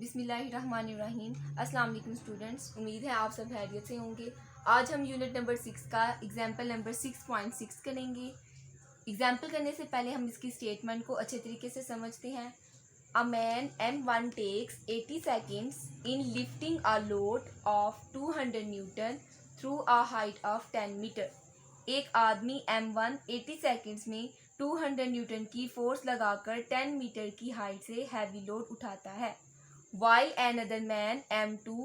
बिस्मिल्लाहिर्रहमानिर्रहीम। अस्सलाम वालेकुम स्टूडेंट्स, उम्मीद है आप सब खैरियत से होंगे। आज हम यूनिट नंबर 6 का एग्जाम्पल नंबर 6.6 करेंगे। एग्जाम्पल करने से पहले हम इसकी स्टेटमेंट को अच्छे तरीके से समझते हैं। A man M1 takes 80 seconds in lifting a load of 200 newton through a height of 10 metre. एक आदमी M1 80 सेकेंड्स में 200 न्यूटन की फोर्स लगाकर 10 मीटर की हाइट से हैवी लोड उठाता है। While another man M2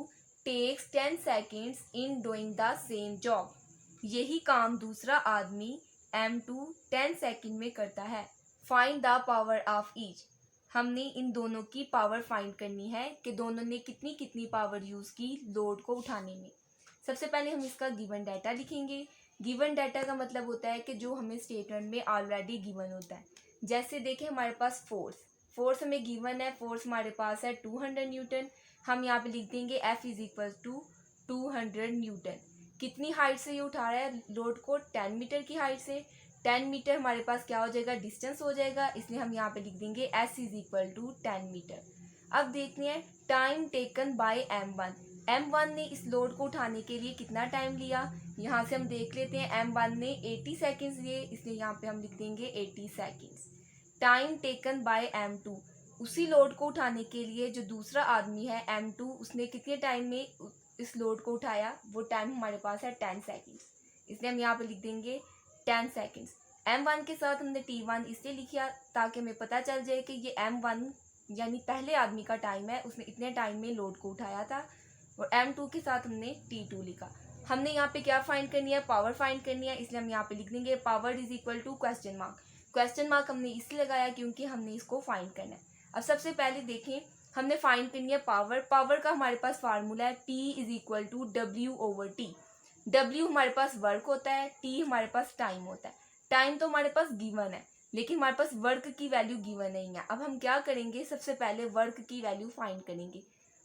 takes 10 seconds in doing the same job. यही काम दूसरा आदमी M2 10 सेकेंड में करता है। Find the power of each. हमने इन दोनों की पावर फाइंड करनी है कि दोनों ने कितनी कितनी पावर यूज़ की लोड को उठाने में। सबसे पहले हम इसका गिवन डाटा लिखेंगे। गिवन डाटा का मतलब होता है कि जो हमें स्टेटमेंट में ऑलरेडी गिवन होता है। जैसे देखें, हमारे पास फोर्स हमें गिवन है। फोर्स हमारे पास है 200 न्यूटन। हम यहाँ पे लिख देंगे F is equal to 200 newton. कितनी हाइट से ये उठा रहा है लोड को? 10 मीटर की हाइट से। 10 मीटर हमारे पास क्या हो जाएगा? डिस्टेंस हो जाएगा, इसलिए हम यहाँ पे लिख देंगे S is equal to 10 metre. अब देखते हैं टाइम टेकन बाय M1 ने इस लोड को उठाने के लिए कितना टाइम लिया। यहाँ से हम देख लेते हैं, M1 ने 80 सेकेंड्स लिए, इसलिए यहाँ पे हम लिख देंगे 80 seconds. Time taken by M2, उसी लोड को उठाने के लिए जो दूसरा आदमी है M2, उसने कितने टाइम में इस लोड को उठाया? वो टाइम हमारे पास है 10 सेकेंड्स, इसलिए हम यहाँ पे लिख देंगे 10 सेकेंड्स। M1 के साथ हमने T1 इसलिए लिखा ताकि हमें पता चल जाए कि ये M1 यानी पहले आदमी का टाइम है, उसने इतने टाइम में लोड को उठाया था। और M2 के साथ हमने T2 लिखा। हमने यहाँ पे क्या फाइंड करनी है? पावर फाइंड करनी है, इसलिए हम यहाँ पे लिख देंगे power is equal to question mark. Question mark हमने इसलिए लगाया क्योंकि हमने इसको फाइंड करना है। अब सबसे पहले देखें, हमने फाइंड करनी है पावर का हमारे पास फार्मूला है P is equal to W/T। W हमारे पास वर्क होता है, T हमारे पास टाइम होता है। टाइम तो हमारे पास गिवन है, लेकिन हमारे पास वर्क की वैल्यू गिवन नहीं है। अब हम क्या करेंगे? सबसे पहले वर्क की वैल्यू फाइंड करेंगे।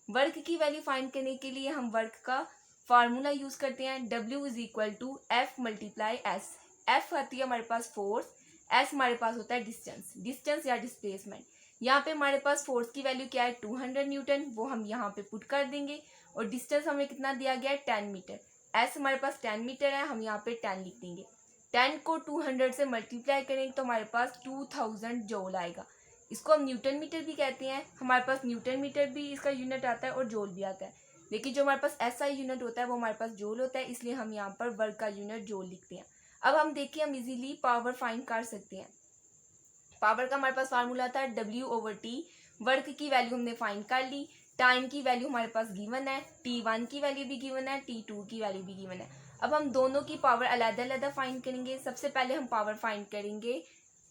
वर्क की वैल्यू फाइंड करने के लिए हम वर्क का फार्मूला यूज करते हैं। W is equal to F multiply S। F आती है हमारे पास फोर्स, S हमारे पास होता है डिस्टेंस या डिस्प्लेसमेंट। यहाँ पे हमारे पास फोर्स की वैल्यू क्या है? 200 न्यूटन, वो हम यहाँ पे पुट कर देंगे। और डिस्टेंस हमें कितना दिया गया है? 10 मीटर। S हमारे पास 10 मीटर है, हम यहाँ पे 10 लिख देंगे। 10 को 200 से मल्टीप्लाई करेंगे तो हमारे पास 2000 जूल आएगा। इसको हम न्यूटन मीटर भी कहते हैं। हमारे पास न्यूटन मीटर भी इसका यूनिट आता है और जूल भी आता है, लेकिन जो हमारे पास SI यूनिट होता है वो हमारे पास जूल होता है, इसलिए हम यहाँ पर वर्क का यूनिट जूल लिखते हैं। अब हम देखिए, हम इजीली पावर फाइंड कर सकते हैं। पावर का हमारे पास फार्मूला था W/T। वर्क की वैल्यू हमने फाइंड कर ली। टाइम की वैल्यू हमारे पास गिवन है, T1 की वैल्यू भी गिवन है, T2 की वैल्यू भी गिवन है। अब हम दोनों की पावर अलग-अलग फाइंड करेंगे। सबसे पहले हम पावर फाइंड करेंगे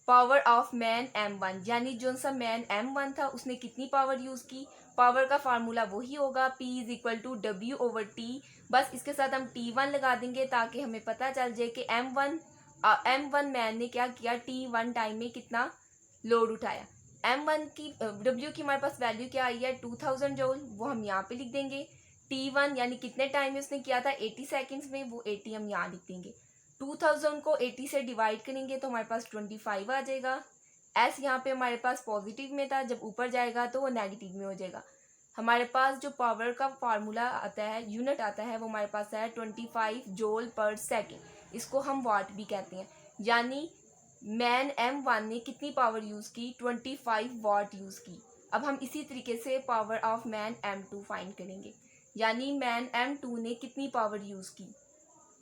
पावर ऑफ मैन M1, यानी जो सा मैन M1 था उसने कितनी पावर यूज की। पावर का फार्मूला वही होगा P is equal to W/T। बस इसके साथ हम T1 लगा देंगे ताकि हमें पता चल जाए कि M1 मैन ने क्या किया, T1 टाइम में कितना लोड उठाया। M1 की W की हमारे पास वैल्यू क्या आई है? 2000 जूल, वो हम यहाँ पे लिख देंगे। T1 यानी कितने टाइम में उसने किया था? 80 सेकेंड्स में, वो 80 हम यहाँ लिख देंगे। 2000 को 80 से डिवाइड करेंगे तो हमारे पास 25 आ जाएगा। S यहाँ पे हमारे पास पॉजिटिव में था, जब ऊपर जाएगा तो वो नेगेटिव में हो जाएगा। हमारे पास जो पावर का फार्मूला आता है, यूनिट आता है, वो हमारे पास है 25 जूल पर सेकेंड। इसको हम वाट भी कहते हैं। यानी मैन M1 ने कितनी पावर यूज़ की? 25 वाट यूज़ की। अब हम इसी तरीके से power of man M2 find करेंगे, यानी मैन M2 ने कितनी पावर यूज़ की।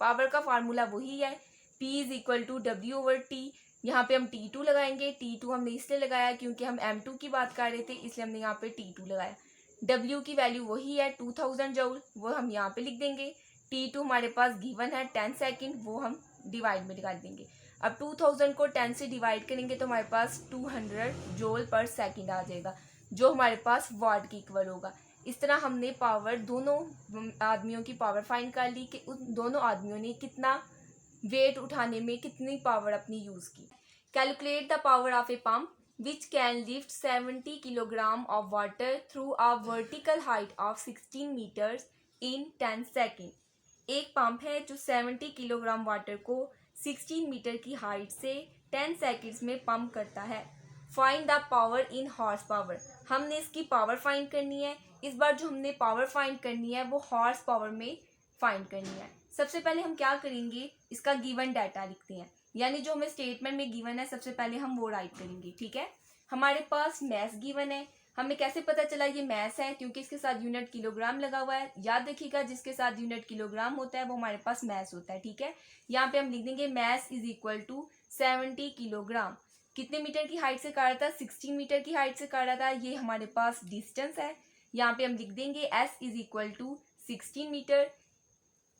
पावर का फार्मूला वही है, P is equal to W/T। यहाँ पे हम T2 लगाएंगे। T2 हमने इसलिए लगाया क्योंकि हम M2 की बात कर रहे थे, इसलिए हमने यहाँ पे T2 लगाया। W की वैल्यू वही है 2000 जूल, वो हम यहाँ पे लिख देंगे। T2 हमारे पास गिवन है 10 सेकेंड, वो हम डिवाइड में निकाल देंगे। अब 2000 को 10 से डिवाइड करेंगे तो हमारे पास 200 जूल पर सेकेंड आ जाएगा, जो हमारे पास वाट की इक्वल होगा। इस तरह हमने पावर, दोनों आदमियों की पावर फाइंड कर ली कि उन दोनों आदमियों ने कितना वेट उठाने में कितनी पावर अपनी यूज़ की। Calculate the power of a pump which can lift 70 kilogram of water through a vertical height of 16 metres in 10 second. एक पंप है जो 70 किलोग्राम वाटर को 16 मीटर की हाइट से 10 सेकेंड्स में पंप करता है। Find the power in horse power. हमने इसकी पावर फाइंड करनी है। इस बार जो हमने पावर फाइंड करनी है वो हॉर्स पावर में फाइंड करनी है। सबसे पहले हम क्या करेंगे, इसका गिवन डाटा लिखते हैं, यानी जो हमें स्टेटमेंट में गिवन है सबसे पहले हम वो राइट करेंगे। ठीक है, हमारे पास मैस गिवन है। हमें कैसे पता चला ये मैस है, क्योंकि इसके साथ यूनिट किलोग्राम लगा हुआ है। याद रखिएगा, जिसके साथ यूनिट किलोग्राम होता है वो हमारे पास मैस होता है। ठीक है, यहाँ पे हम लिख देंगे mass is equal to 70 kilogram. कितने मीटर की हाइट से काटा था, 16 मीटर की हाइट से काटा था। ये हमारे पास डिस्टेंस है। यहाँ पे हम लिख देंगे S is equal to 16 metre.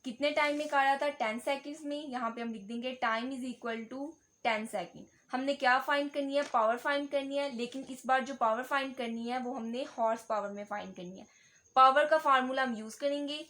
कितने टाइम में काटा था, 10 सेकेंड्स में। यहाँ पे हम लिख देंगे time is equal to 10 second. हमने क्या फाइंड करनी है, पावर फाइंड करनी है, लेकिन इस बार जो पावर फाइंड करनी है वो हमने हॉर्स पावर में फाइंड करनी है। पावर का फार्मूला हम यूज करेंगे।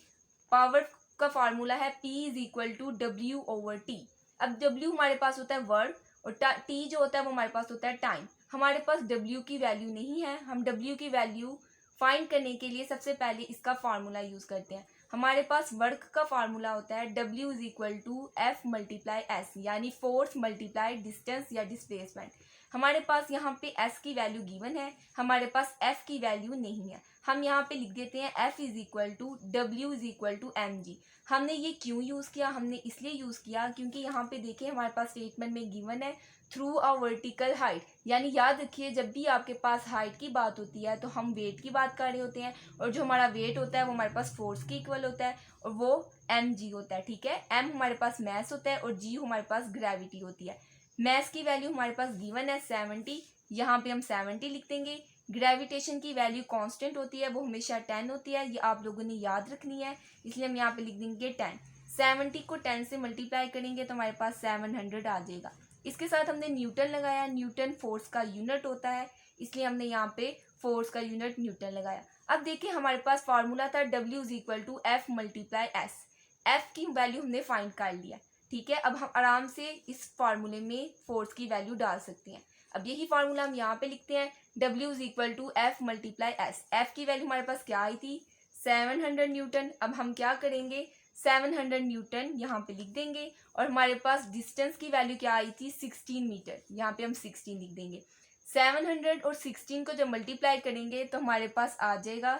पावर का फार्मूला है P is equal to W over T। अब W हमारे पास होता है वर्क और T जो होता है वो हमारे पास होता है टाइम। हमारे पास W की वैल्यू नहीं है। हम W की वैल्यू फाइंड करने के लिए सबसे पहले इसका फार्मूला यूज करते हैं। हमारे पास वर्क का फार्मूला होता है W is equal to F multiply S, यानी फोर्स मल्टीप्लाई डिस्टेंस या डिस्प्लेसमेंट। हमारे पास यहाँ पे S की वैल्यू गिवन है, हमारे पास F की वैल्यू नहीं है। हम यहाँ पे लिख देते हैं F is equal to W is equal to mg। हमने ये क्यों यूज़ किया, हमने इसलिए यूज़ किया क्योंकि यहाँ पे देखिए हमारे पास स्टेटमेंट में गिवन है थ्रू अ वर्टिकल हाइट। यानी याद रखिए, जब भी आपके पास हाइट की बात होती है तो हम वेट की बात कर रहे होते हैं, और जो हमारा वेट होता है वो हमारे पास फोर्स के इक्वल होता है, और वो mg होता है। ठीक है, m हमारे पास मैस होता है और g हमारे पास ग्रेविटी होती है। मैस की वैल्यू हमारे पास गिवन है 70, यहाँ पे हम 70 लिख देंगे। ग्रेविटेशन की वैल्यू कांस्टेंट होती है, वो हमेशा 10 होती है, ये आप लोगों ने याद रखनी है, इसलिए हम यहाँ पे लिख देंगे 10। 70 को 10 से मल्टीप्लाई करेंगे तो हमारे पास 700 आ जाएगा। इसके साथ हमने न्यूटन लगाया। न्यूटन फोर्स का यूनिट होता है, इसलिए हमने यहाँ पे फोर्स का यूनिट न्यूटन लगाया। अब देखिए हमारे पास फार्मूला था W is equal to F multiply S। F की वैल्यू हमने फाइंड कर लिया। ठीक है, अब हम आराम से इस फार्मूले में फोर्स की वैल्यू डाल सकते हैं। अब यही फार्मूला हम यहाँ पे लिखते हैं, W is equal to F multiply S। F की वैल्यू हमारे पास क्या आई थी, 700 न्यूटन। अब हम क्या करेंगे, 700 न्यूटन यहाँ पे लिख देंगे, और हमारे पास डिस्टेंस की वैल्यू क्या आई थी, 16 मीटर। यहाँ पे हम 16 लिख देंगे। 700 और 16 को जब मल्टीप्लाई करेंगे तो हमारे पास आ जाएगा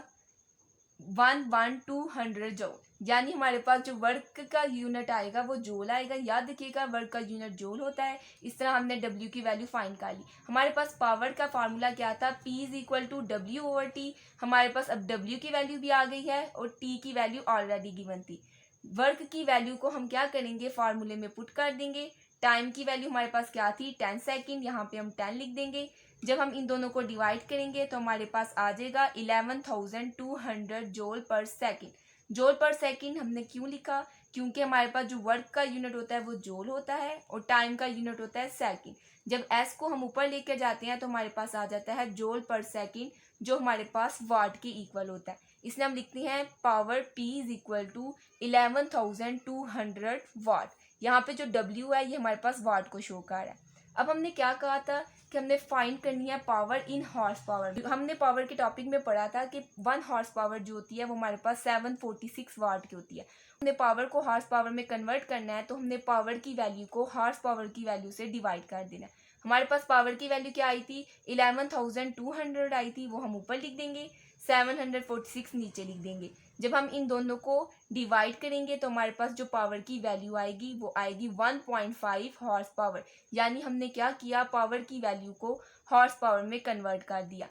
11200 जूल, यानी हमारे पास जो वर्क का यूनिट आएगा वो जूल आएगा। याद रखिएगा, वर्क का यूनिट जूल होता है। इस तरह हमने W की वैल्यू फाइंड कर ली। हमारे पास पावर का फार्मूला क्या था, P is equal to W over T। हमारे पास अब W की वैल्यू भी आ गई है और T की वैल्यू ऑलरेडी गिवन थी। वर्क की वैल्यू को हम क्या करेंगे, फार्मूले में पुट कर देंगे। टाइम की वैल्यू हमारे पास क्या थी, 10 सेकेंड, यहाँ पे हम 10 लिख देंगे। जब हम इन दोनों को डिवाइड करेंगे तो हमारे पास आ जाएगा 11,200 जूल पर सेकेंड। जूल पर सेकेंड हमने क्यों लिखा, क्योंकि हमारे पास जो वर्क का यूनिट होता है वो जूल होता है और टाइम का यूनिट होता है सेकेंड। जब एस को हम ऊपर लेकर जाते हैं तो हमारे पास आ जाता है जूल पर सेकेंड, जो हमारे पास वाट के इक्वल होता है। इसलिए हम लिखते हैं power P is equal to 11,200 watt. यहाँ पे जो W है ये हमारे पास वाट को शो कर रहा है। अब हमने क्या कहा था कि हमने फाइंड करनी है पावर इन हॉर्स पावर। हमने पावर के टॉपिक में पढ़ा था कि 1 हॉर्स पावर जो होती है वो हमारे पास 746 वाट की होती है। हमने पावर को हॉर्स पावर में कन्वर्ट करना है तो हमने पावर की वैल्यू को हॉर्स पावर की वैल्यू से डिवाइड कर देना है। हमारे पास पावर की वैल्यू क्या आई थी, 11,200 आई थी, वो हम ऊपर लिख देंगे, 746 नीचे लिख देंगे। जब हम इन दोनों को डिवाइड करेंगे तो हमारे पास जो पावर की वैल्यू आएगी वो आएगी 1.5 हॉर्स पावर। यानी हमने क्या किया, पावर की वैल्यू को हॉर्स पावर में कन्वर्ट कर दिया।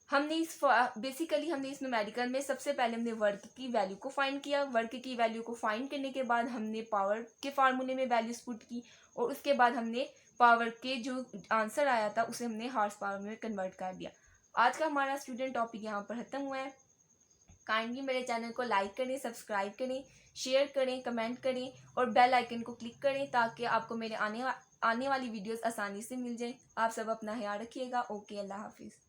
हमने बेसिकली हमने इस न्यूमेरिकल में सबसे पहले हमने वर्क की वैल्यू को फाइंड किया। वर्क की वैल्यू को फाइंड करने के बाद हमने पावर के फार्मूले में वैल्यूज पुट की और उसके बाद हमने पावर के जो आंसर आया था उसे हमने हॉर्स पावर में कन्वर्ट कर दिया। आज का हमारा स्टूडेंट टॉपिक यहाँ पर खत्म हुआ है। काइंडली मेरे चैनल को लाइक करें, सब्सक्राइब करें, शेयर करें, कमेंट करें और बेल आइकन को क्लिक करें ताकि आपको मेरे आने वाली वीडियोस आसानी से मिल जाए। आप सब अपना ख्याल रखिएगा। ओके, अल्लाह हाफिज़।